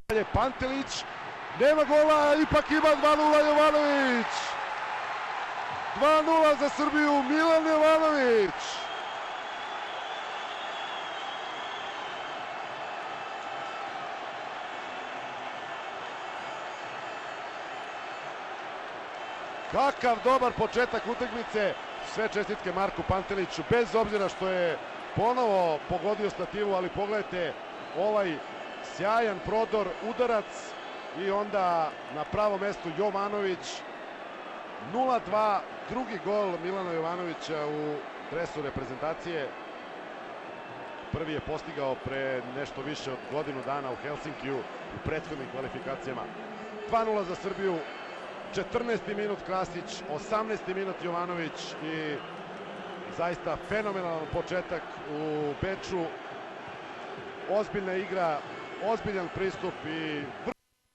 Pantelić, nema gola, ipak ima 2:0 Jovanović. 2:0 za Srbiju, Milan Jovanović. Kakav dobar početak utakmice, sve čestitke Marku Panteliću, bez obzira što je ponovo pogodio stativu, ali pogledajte ovaj sjajan prodor, udarac i onda na pravom mestu Jovanović. 0:2, drugi gol Milana Jovanovića u dresu reprezentacije. Prvi je postigao pre nešto više od godinu dana u Helsinkiju u prethodnim kvalifikacijama. 2:0 za Srbiju, 14. minut Krasić, 18. minut Jovanović i zaista fenomenalan početak u Beču. Ozbiljna igra, ozbiljan pristup i